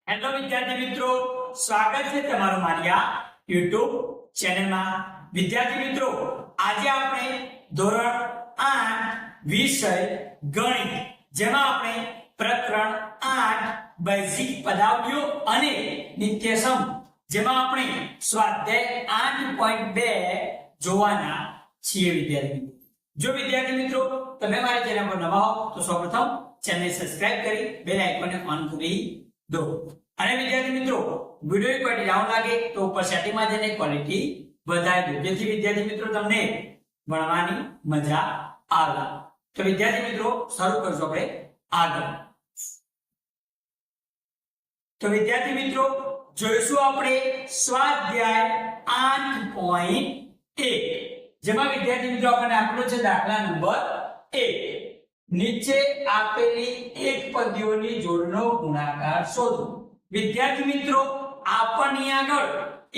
Hello વિદ્યાર્થી મિત્રો, સ્વાગત છે તમારું મારી આ YouTube ચેનલમાં. વિદ્યાર્થી મિત્રો, આજે આપણે ધોરણ 8 વિષય ગણિત, જેમાં આપણે પ્રકરણ 8 બેઝિક પદાવલિઓ અને નિત્યસમ, જેમાં આપણે સ્વાધ્યાય 8.2 જોવાના છીએ. વિદ્યાર્થી મિત્રો, જો વિદ્યાર્થી મિત્રો તમે મારી ચેનલ પર નવા હો તો સૌપ્રથમ ચેનલ સબસ્ક્રાઇબ કરી બેલ આઇકોનને ઓન કરી દો. અને વિદ્યાર્થી મિત્રો, વિડિયો ક્વોલિટી ડાઉન લાગે તો ઉપર સેટિંગમાં જઈને ક્વોલિટી વધારી દો, જેથી વિદ્યાર્થી મિત્રો તમને ભણવાની મજા આવે. તો વિદ્યાર્થી મિત્રો, શરૂ કરજો આપણે આગળ. તો વિદ્યાર્થી મિત્રો, જોઈશું આપણે સ્વાધ્યાય 8.1, જેમાં વિદ્યાર્થી મિત્રો આપણને આપેલો છે દાખલા નંબર 1. નીચે આપેલી એક પદીઓની જોડનો ગુણાકાર શોધો. વિદ્યાર્થી મિત્રો, આપણને આગળ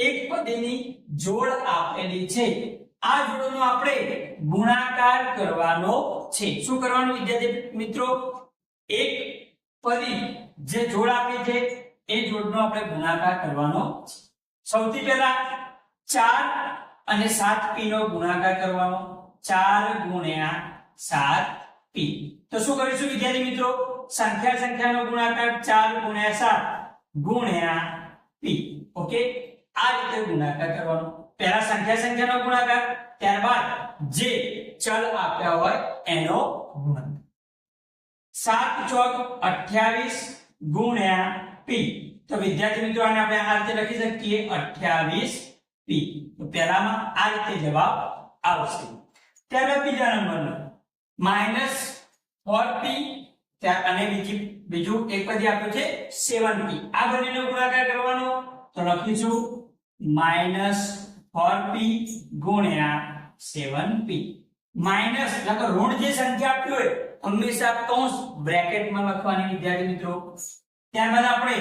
એક પદીની જોડ આપેલી છે. આ જોડનો આપણે ગુણાકાર કરવાનો છે. શું કરવાનું વિદ્યાર્થી મિત્રો? એક પદી જે જોડ આપી છે એ જોડનો આપણે ગુણાકાર કરવાનો છે. સૌથી પહેલા 4 અને 7p નો ગુણાકાર કરવાનો. 4 ગુણ્યા 7p. તો શું કરીશું વિદ્યાર્થી મિત્રો? સંખ્યાનો ગુણાકાર 4 ગુણ્યા 7 ગુણ્યા p. ઓકે, આ રીતે ગુણાકાર કરવાનો. પહેલા સંખ્યાનો ગુણાકાર, ત્યારબાદ જે ચલ આપ્યા હોય એનો ગુણાકાર. 7 ચોક 28 ગુણ્યા p. તો વિદ્યાર્થી મિત્રો, આને આપણે આ રીતે લખી શકીએ 28p. તો પહેલામાં આ રીતે જવાબ આવશે. ત્યારબાદ બીજા નંબરનો -4p, અને બીજું એક પદી આપ્યું છે 7p. આ બંનેનો ગુણાકાર કરવાનો. તો લખીશું -4p ગુણ્યા 7p. માઈનસ એટલે ઋણ જે સંખ્યા આપી હોય હંમેશા કૌંસ બ્રેકેટમાં લખવાની વિદ્યાર્થી મિત્રો. ત્યારબાદ આપણે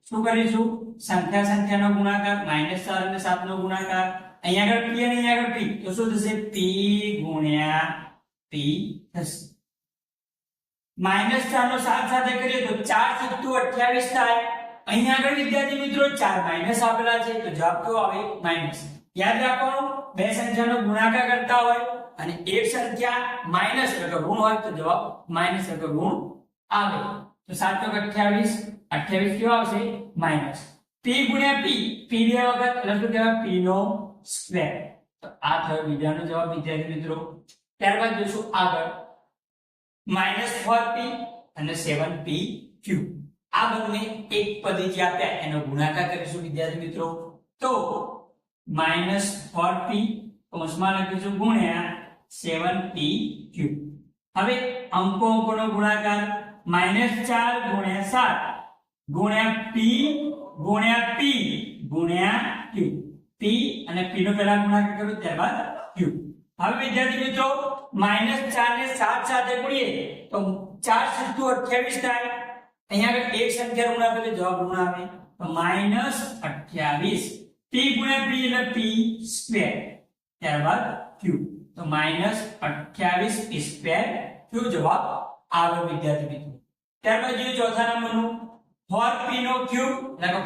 શું કરીશું? સંખ્યાનો ગુણાકાર, -4 અને 7 નો ગુણાકાર. અહીંયા આગળ p અને અહીંયા આગળ p, તો શું થશે? p ગુણ્યા p થશે. -4 નો 7 સાથે કરીએ તો 4 * 28 થાય. અહીંયા આગળ વિદ્યાર્થી મિત્રો 4 માઈનસ આપેલા છે, તો જવાબ કયો આવે? માઈનસ. યાદ રાખવાનું, બે સંખ્યાનો ગુણાકાર કરતા હોય અને એક સંખ્યા માઈનસ એટલે કે ઋણ હોય તો જવાબ માઈનસ એટલે કે ઋણ આવે. તો 7 * 28, 28 કેવો આવશે? માઈનસ. p ગુણ્યા p, p બે વખત એટલે શું કહેવાય? p નો સ્ક્વેર. તો આ થયો બીજાનો જવાબ વિદ્યાર્થી મિત્રો. ત્યારબાદ જોઈશું આગળ -4p અને 7p ક્યુબ. આ બંને એક પદી જે આપ્યા એનો ગુણાકાર કરીશું વિદ્યાર્થી મિત્રો. તો -4p કૌંસમાં લખીશું ગુણ્યા 7p ક્યુબ. હવે અંકોનો ગુણાકાર -4 ગુણ્યા 7 ગુણ્યા p ગુણ્યા p ગુણ્યા q. p અને p નો પહેલા ગુણાકાર કરો, ત્યારબાદ q. હવે વિદ્યાર્થી મિત્રો, -4 ને 7 સાથે ગુણીએ તો 4 * 28 થાય. અહીંયા આગળ એક સંખ્યા ઋણ આપે તો જવાબ ઋણ આવે. તો -28 p ગુણ્યા p એટલે p સ્ક્વેર, ત્યારબાદ q. તો -28p સ્ક્વેર q જવાબ આવે વિદ્યાર્થી મિત્રો. ત્યારબાદ જોઈએ ચોથા નંબરનું 4p નો ક્યુબ, એટલે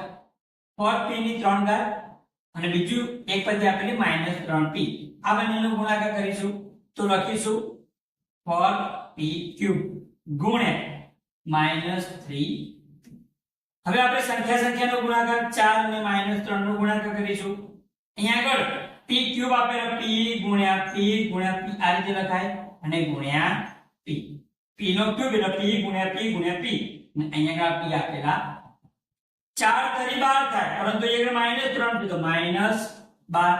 4p ની 3 ઘાત અને બીજું એક પદી આપેલી -3p. આ બંનેનો ગુણાકાર કરીશું. તો લખીશું 4p ક્યુબ ગુણ્યા -3p. હવે આપણે સંખ્યાનો ગુણાકાર 4 અને -3 નો ગુણાકાર કરીશું. અહીંયા આગળ p ક્યુબ આપેલો, p ગુણ્યા p ગુણ્યા p આ રીતે લખાય અને ગુણ્યા p. p નો ક્યુબ એટલે p ગુણ્યા p ગુણ્યા p. અને અહીંયા આગળ p આપેલા 4 તરી 12 થાય, પરંતુ અહીંયા આગળ -3 છે તો -12.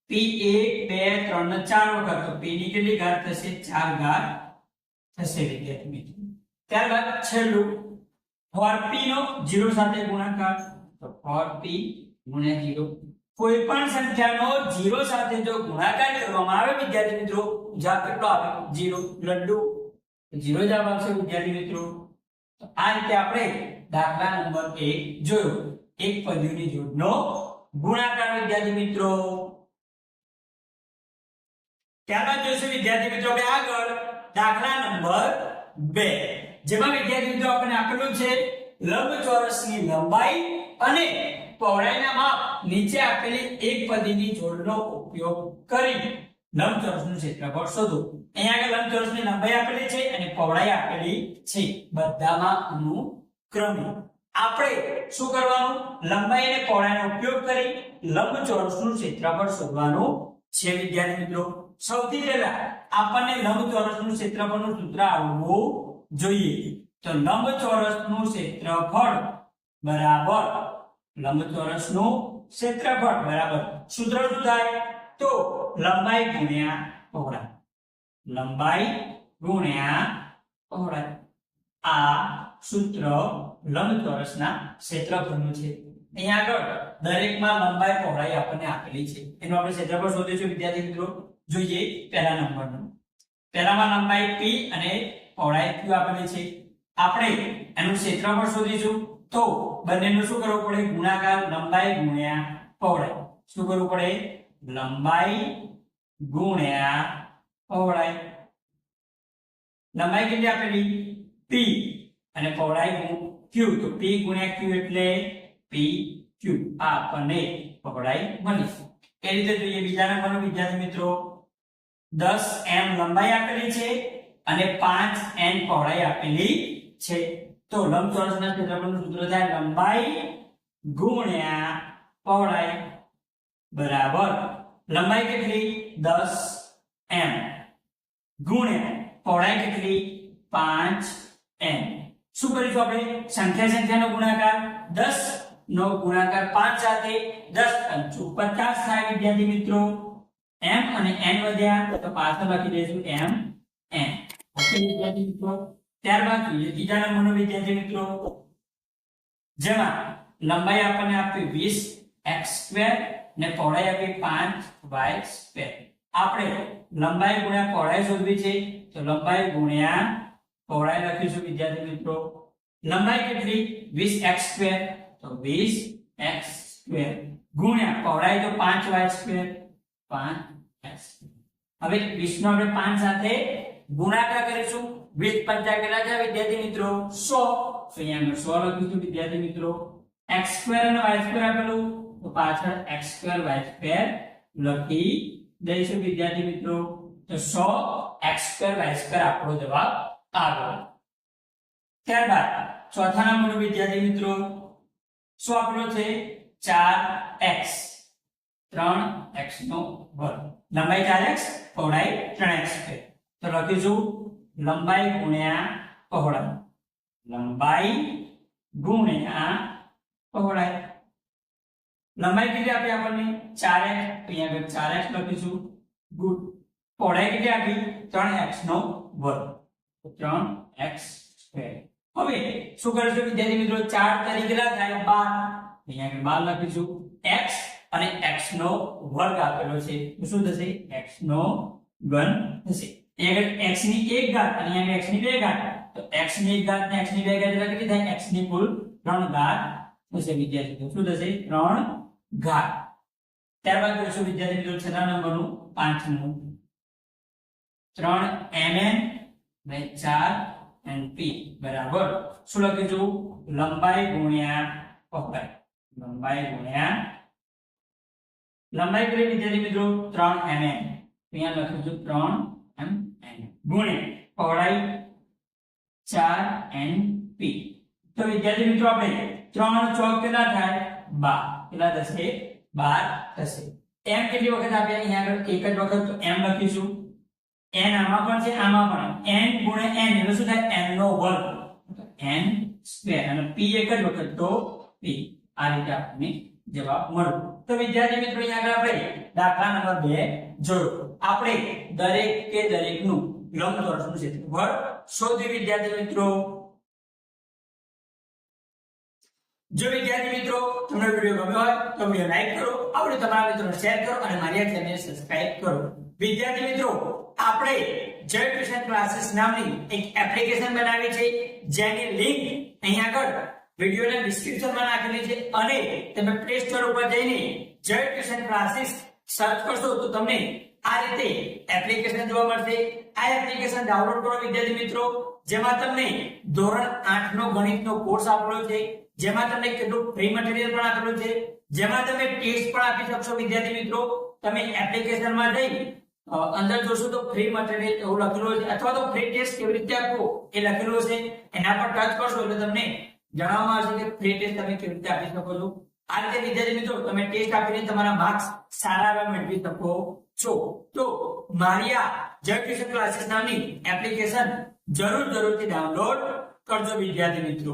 p 1 2 3 ને 4 વખત, તો p ની કેટલી ઘાત થશે? 4 ઘાત થશે વિદ્યાર્થી મિત્રો. ત્યારબાદ છેલ્લું 4p નો 0 સાથે ગુણાકાર. તો 4p ગુણ્યા 0. કોઈ પણ સંખ્યાનો 0 સાથે જો ગુણાકાર કરવામાં આવે વિદ્યાર્થી મિત્રો, જવાબ કેટલો આવે? 0. લડ્ડુ 0 જવાબ આવશે વિદ્યાર્થી મિત્રો. તો આ રીતે આપણે દાખલા નંબર 1 જોયો, એક પદીની જોડનો ગુણાકાર વિદ્યાર્થી મિત્રો. ત્યારબાદ જોઈશું વિદ્યાર્થી મિત્રો આપણે આગળ દાખલા નંબર 2, જેમાં વિદ્યાર્થી મિત્રો આપણને આપેલું છે લંબચોરસની લંબાઈ અને પહોળાઈના માપ નીચે આપેલી એક પદ્ધતિની જોડનો ઉપયોગ કરી લંબચોરસનું ક્ષેત્રફળ શોધો. અહીંયા આગળ લંબચોરસની લંબાઈ આપેલી છે અને પહોળાઈ આપેલી છે, બધામાં અનુક્રમે. આપણે શું કરવાનું? લંબાઈ અને પહોળાઈનો ઉપયોગ કરી લંબચોરસનું ક્ષેત્રફળ શોધવાનું છે વિદ્યાર્થી મિત્રો. સૌથી પહેલા આપણને લંબચોરસનું ક્ષેત્રફળનું સૂત્ર આવડવું જોઈએ. તો લંબચોરસનું ક્ષેત્રફળ બરાબર લંબચોરસનું ક્ષેત્રફળ બરાબર સૂત્ર શું થાય? તો લંબાઈ ગુણ્યા પહોળાઈ. લંબાઈ ગુણ્યા પહોળાઈ. આ સૂત્ર લંબચોરસના ક્ષેત્રફળનું છે. અહીંયા આગળ દરેકમાં લંબાઈ પહોળાઈ આપણને આપેલી છે. એનું આપણે ક્ષેત્રફળ શોધીશું વિદ્યાર્થી મિત્રો. જોઈએ પહેલા નંબરનું. પહેલામાં લંબાઈ p અને પહોળાઈ q આપેલી છે. આપણે એનું ક્ષેત્રફળ શોધીશું. તો બંનેનું શું કરવું પડે? ગુણાકાર. લંબાઈ ગુણ્યા પહોળાઈ. શું કરવું પડે? લંબાઈ ગુણ્યા પહોળાઈ. લંબાઈ કેટલી આપેલી? p અને પહોળાઈ q. તો p ગુણ્યા q એટલે pq. આ આપણને પહોળાઈ મળી. એ રીતે જોઈએ બીજા નંબરનો વિદ્યાર્થી મિત્રો. 10m લંબાઈ આપેલી છે અને 5n પહોળાઈ આપેલી છે. તો લંબચોરસના ક્ષેત્રફળનું સૂત્ર થાય લંબાઈ ગુણ્યા પહોળાઈ બરાબર લંબાઈ કેટલી? 10m ગુણ્યા પહોળાઈ કેટલી? 5n. શું કરીશું આપણે? સંખ્યાનો ગુણાકાર. 10 નો ગુણાકાર 5 સાથે 10 × 50 થાય વિદ્યાર્થી મિત્રો. m અને n વધ્યા તો પાછળ લખી દઈશું m n. ઓકે વિદ્યાર્થી મિત્રો. ત્યારબાદ જોઈએ ત્રીજા નંબરનો વિદ્યાર્થી મિત્રો, જેમાં લંબાઈ આપણને આપી 20x² ને પહોળાઈ આપી 5y². આપણે લંબાઈ ગુણ્યા પહોળાઈ શોધવી છે. તો લંબાઈ ગુણ્યા પહોળાઈ લખીશું વિદ્યાર્થી મિત્રો. લંબાઈ કેટલી? 20x². તો 20x² ગુણ્યા પહોળાઈ તો 5y². 5x. હવે 20 નો આપણે 5 સાથે ગુણાકાર કરીશું. 20 પંચા કેટલા છે વિદ્યાર્થી મિત્રો? 100. તો અહીંયા 100 લખીશું વિદ્યાર્થી મિત્રો. x² અને y² આપેલું તો પાછળ x² y² લખી દઈશું વિદ્યાર્થી મિત્રો. તો 100 x² y² આપણો જવાબ આવ્યો. ત્યારબાદ ચોથા નંબરનો વિદ્યાર્થી મિત્રો શું આપેલો છે? 4x. 3x નો વર્ગ. લંબાઈ 4x, પહોળાઈ 3x છે. તો લખીશું લંબાઈ ગુણ્યા પહોળાઈ. લંબાઈ ગુણ્યા પહોળાઈ. લંબાઈ કેટલી આપી આપણને? 4x. અહીંયા આગળ 4x લખીશું. ગુણ પહોળાઈ કેટલી આપી? 3x નો વર્ગ. તો 3x². હવે શું કરીશું વિદ્યાર્થી મિત્રો? 4 તરીકે કેટલા થાય? 12. અહીંયા આગળ 12 લખીશું. x અને x નો વર્ગ આપેલો છે. તો શું થશે? x નો ઘન થશે. અહીંયા x ની 1 ઘાત અને અહીંયા x ની 2 ઘાત. તો x ની 1 ઘાત ને x ની 2 ઘાત એટલે કેટલી થાય? x ની કુલ 3 ઘાત થશે વિદ્યાર્થી મિત્રો. શું થશે? 3 ઘાત. ત્યારબાદ જોઈશું વિદ્યાર્થી મિત્રો છેલ્લા નંબરનું પાંચમું. 3mn ને 4np બરાબર શું લખીશું? લંબાઈ ગુણ્યા પહોળાઈ. લંબાઈ ગુણ્યા લંબાઈ કેટલી વિદ્યાર્થી મિત્રો? 3mn. અહીંયા લખીશું 3mn ગુણ્યા પહોળાઈ 4np. તો વિદ્યાર્થી મિત્રો આપણે 3 ચોક કેટલા થાય? 12. કેટલા થશે? 12 થશે. m કેટલી વખત આપ્યા? અહીંયા આગળ એક જ વખત તો m લખીશું. n આમાં પણ છે આમાં પણ. n ગુણ્યા n એટલે શું થાય? n નો વર્ગ. તો n² અને p એક જ વખત તો p. આ રીતે આપણને જવાબ મળ્યો. તો વિદ્યાર્થી મિત્રો અહીંયા આગળ આપણે દાખલા નંબર 2 જોયો. આપણે દરેકનું લંબચોરસનું ક્ષેત્રફળ શોધી વિદ્યાર્થી મિત્રો. જો વિદ્યાર્થી મિત્રો તમને વિડિયો ગમ્યો હોય તો વિડિયો લાઈક કરો, આપણે તમારા મિત્રોને શેર કરો અને મારી આ ચેનલને સબસ્ક્રાઇબ કરો. વિદ્યાર્થી મિત્રો આપણે જય ટ્યુશન ક્લાસીસ નામની એક એપ્લિકેશન બનાવી છે, જેની લિંક અહીં આગળ વિડિયોના ડિસ્ક્રિપ્શનમાં નાખેલી છે અને તમે પ્લે સ્ટોર ઉપર જઈને જય ટ્યુશન ક્લાસીસ સર્ચ કરશો તો તમને આ રીતે એપ્લિકેશન જોવા મળશે. આ એપ્લિકેશન ડાઉનલોડ કરો વિદ્યાર્થી મિત્રો, જેમાં તમને ધોરણ 8 નો ગણિતનો કોર્સ આપેલો છે, જેમાં તમને કેટલું ફ્રી મટીરીયલ પણ આપેલું છે, જેમાં તમે ટેસ્ટ પણ આપી શકશો વિદ્યાર્થી મિત્રો. તમે એપ્લિકેશનમાં જઈ અંદર જોશો તો ફ્રી મટીરીયલ એવું લખેલું છે, અથવા તો ફ્રી ટેસ્ટ કેવી રીતે આપવો એ લખેલું છે. એના પર ટચ કરશો એટલે તમને જણાવવામાં આવશે કે ફ્રી ટેસ્ટ તમે કેવી રીતે આપી શકો છો. આ રીતે વિદ્યાર્થી મિત્રો તમે ટેસ્ટ આપીને તમારા માર્ક્સ સારા એવા મેળવી શકો છો. તો મારી આ જય ટ્યુશન ક્લાસીસ નામની એપ્લિકેશન જરૂરથી ડાઉનલોડ કરજો વિદ્યાર્થી મિત્રો.